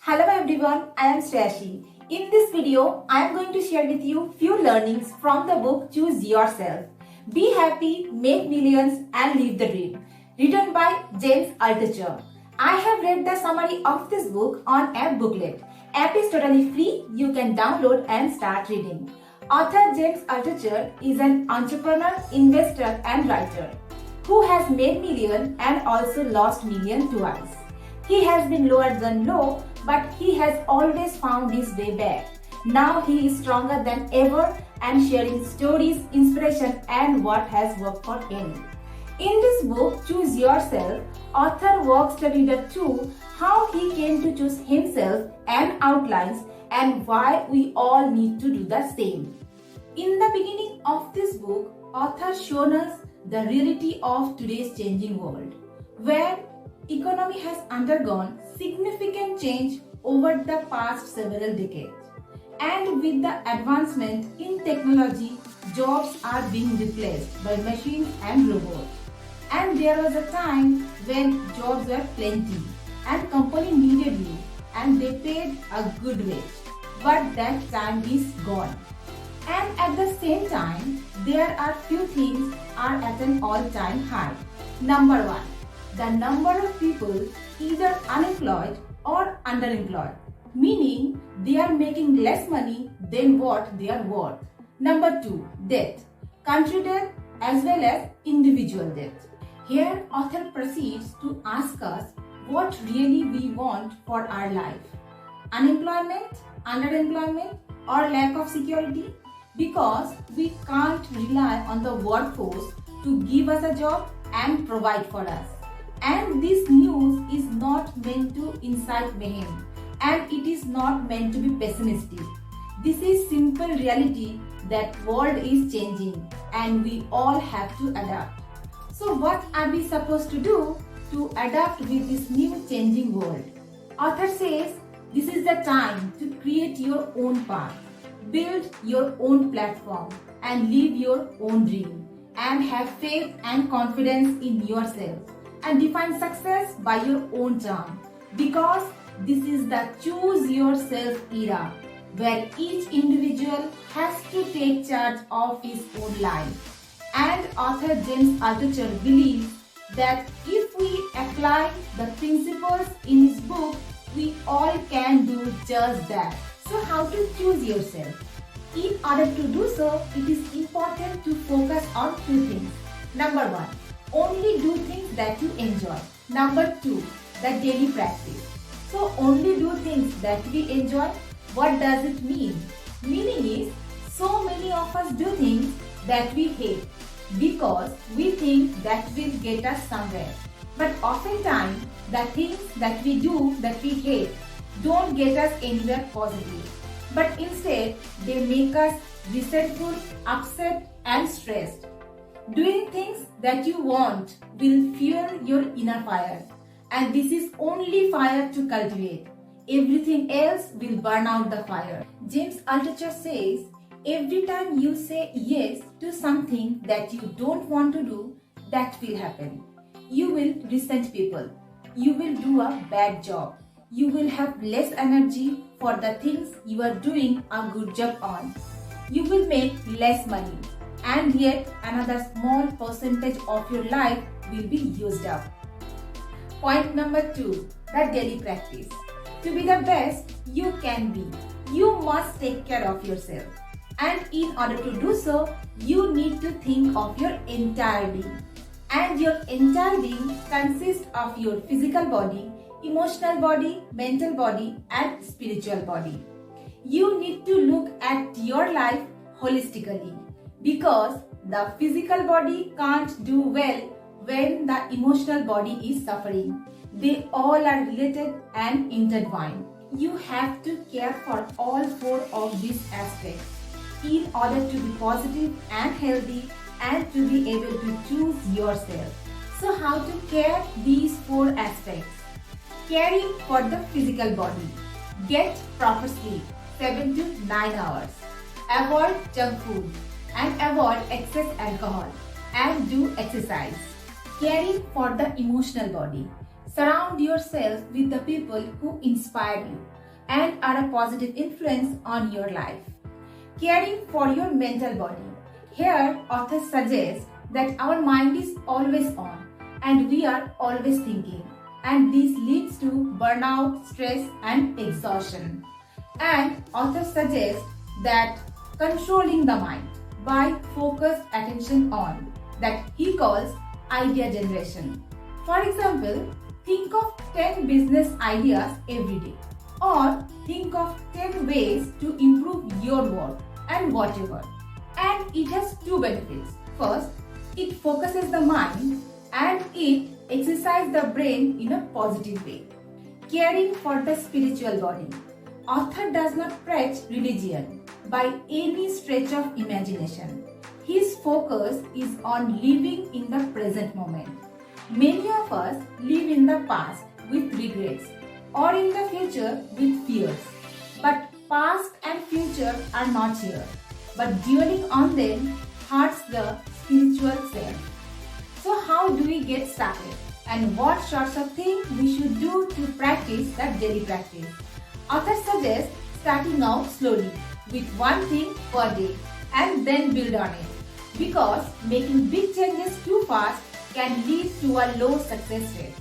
Hello everyone, I am Shreyashi. In this video, I am going to share with you few learnings from the book Choose Yourself. Be happy, make millions and live the dream. Written by James Altucher. I have read the summary of this book on app Booklet. App is totally free, you can download and start reading. Author James Altucher is an entrepreneur, investor and writer who has made millions and also lost millions twice. He has been lower than low, but he has always found his way back. Now he is stronger than ever and sharing stories, inspiration and what has worked for him. In this book, Choose Yourself, author walks the reader through how he came to choose himself and outlines and why we all need to do the same. In the beginning of this book, author shows us the reality of today's changing world, where economy has undergone significant change over the past several decades. And with the advancement in technology, jobs are being replaced by machines and robots. And there was a time when jobs were plenty and company needed you and they paid a good wage. But that time is gone. And at the same time, there are few things are at an all-time high. Number one, the number of people either unemployed or underemployed, meaning they are making less money than what they are worth. Number two, debt, country debt as well as individual debt. Here, author proceeds to ask us what really we want for our life. Unemployment, underemployment or lack of security? Because we can't rely on the workforce to give us a job and provide for us. And this news is not meant to incite mayhem and it is not meant to be pessimistic. This is simple reality that world is changing and we all have to adapt. So what are we supposed to do to adapt with this new changing world? Author says this is the time to create your own path, build your own platform and live your own dream and have faith and confidence in yourself. And define success by your own term, because this is the choose yourself era where each individual has to take charge of his own life. And author James Altucher believes that if we apply the principles in his book, we all can do just that. So how to choose yourself? In order to do so, it is important to focus on two things. Number one, only do things that you enjoy. Number two, the daily practice. So only do things that we enjoy. What does it mean? Meaning is, so many of us do things that we hate because we think that will get us somewhere. But oftentimes, the things that we do that we hate don't get us anywhere positive. But instead, they make us resentful, upset and stressed. Doing things that you want will fuel your inner fire, and this is only fire to cultivate. Everything else will burn out the fire. James Altucher says, every time you say yes to something that you don't want to do, that will happen. You will resent people. You will do a bad job. You will have less energy for the things you are doing a good job on. You will make less money. And yet another small percentage of your life will be used up. Point number two, the daily practice. To be the best you can be, you must take care of yourself. And in order to do so, you need to think of your entire being. And your entire being consists of your physical body, emotional body, mental body and spiritual body. You need to look at your life holistically. Because the physical body can't do well when the emotional body is suffering. They all are related and intertwined. You have to care for all four of these aspects in order to be positive and healthy and to be able to choose yourself. So how to care these four aspects? Caring for the physical body. Get proper sleep, 7 to 9 hours. Avoid junk food and avoid excess alcohol and do exercise. Caring for the emotional body. Surround yourself with the people who inspire you and are a positive influence on your life. Caring for your mental body. Here, authors suggest that our mind is always on and we are always thinking, and this leads to burnout, stress and exhaustion. And authors suggest that controlling the mind by focused attention on, that he calls idea generation. For example, think of 10 business ideas every day, or think of 10 ways to improve your work and whatever. And it has two benefits. First, it focuses the mind and it exercises the brain in a positive way. Caring for the spiritual body. Author does not preach religion by any stretch of imagination. His focus is on living in the present moment. Many of us live in the past with regrets or in the future with fears. But past and future are not here. But dwelling on them hurts the spiritual self. So how do we get started? And what sorts of things we should do to practice that daily practice? Author suggests starting out slowly with one thing per day and then build on it. Because making big changes too fast can lead to a low success rate.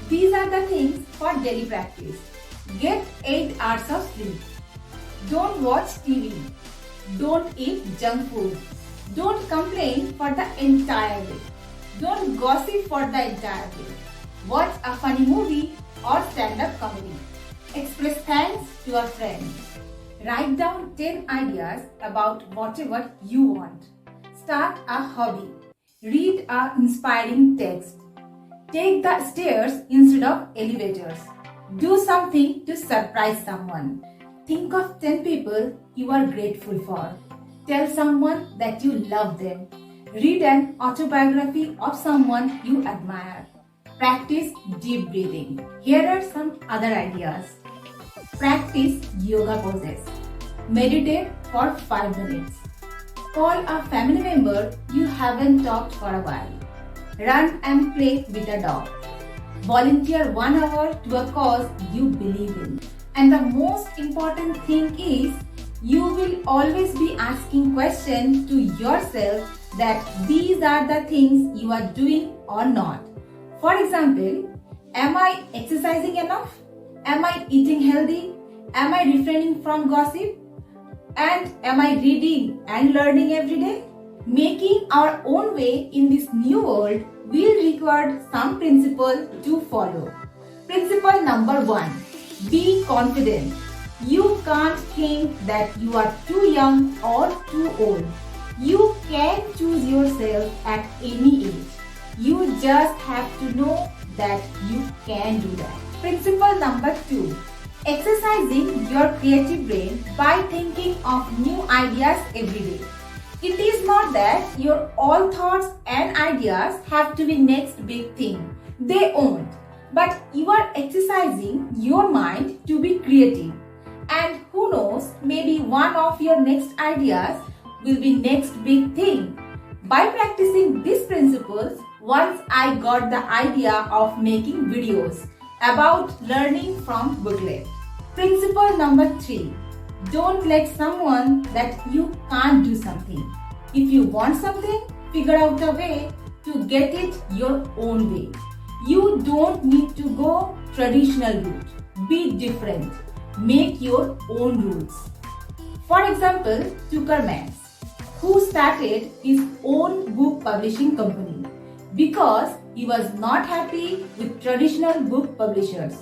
These are the things for daily practice. Get 8 hours of sleep. Don't watch TV. Don't eat junk food. Don't complain for the entire day. Don't gossip for the entire day. Watch a funny movie or stand-up comedy. Express thanks to a friend. Write down 10 ideas about whatever you want. Start a hobby. Read an inspiring text. Take the stairs instead of elevators. Do something to surprise someone. Think of 10 people you are grateful for. Tell someone that you love them. Read an autobiography of someone you admire. Practice deep breathing. Here are some other ideas. Practice yoga poses. Meditate for 5 minutes. Call a family member you haven't talked for a while. Run and play with a dog. Volunteer 1 hour to a cause you believe in. And the most important thing is, you will always be asking questions to yourself that these are the things you are doing or not. For example, am I exercising enough? Am I eating healthy? Am I refraining from gossip? And am I reading and learning every day? Making our own way in this new world will require some principle to follow. Principle number 1. Be confident. You can't think that you are too young or too old. You can choose yourself at any age. You just have to know that you can do that. Principle number 2. Exercising your creative brain by thinking of new ideas every day. It is not that your all thoughts and ideas have to be next big thing. They won't. But you are exercising your mind to be creative. And who knows, maybe one of your next ideas will be next big thing. By practicing these principles, once I got the idea of making videos about learning from Booklet. Principle number 3. Don't let someone that you can't do something. If you want something, figure out a way to get it your own way. You don't need to go traditional route. Be different. Make your own rules. For example, Altucher, who started his own book publishing company because he was not happy with traditional book publishers.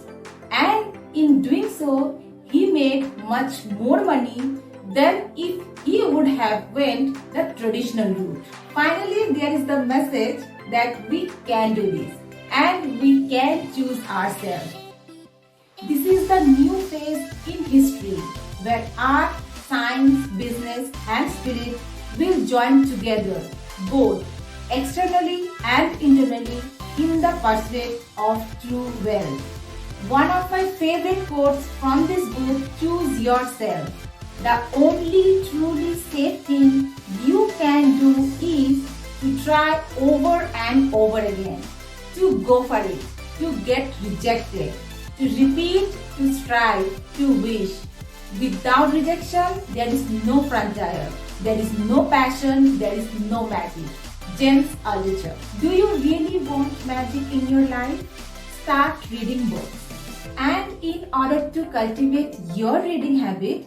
And in doing so, he made much more money than if he would have went the traditional route. Finally, there is the message that we can do this and we can choose ourselves. This is the new phase in history where art, science, business and spirit will join together, both externally and internally, in the pursuit of true wealth. One of my favorite quotes from this book, Choose Yourself. The only truly safe thing you can do is to try over and over again. To go for it. to get rejected, to repeat, to strive, to wish. Without rejection, there is no frontier, there is no passion, there is no magic. James Altucher. Do you really want magic in your life? Start reading books. And in order to cultivate your reading habit,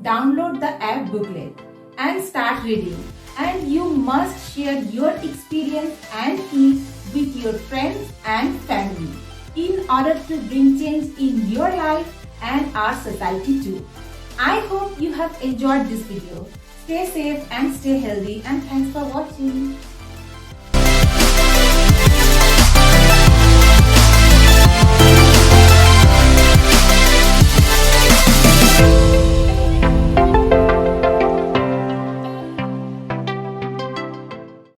download the app Booklet and start reading. And you must share your experience and tips with your friends and family in order to bring change in your life and our society too. I hope you have enjoyed this video. Stay safe and stay healthy, and thanks for watching.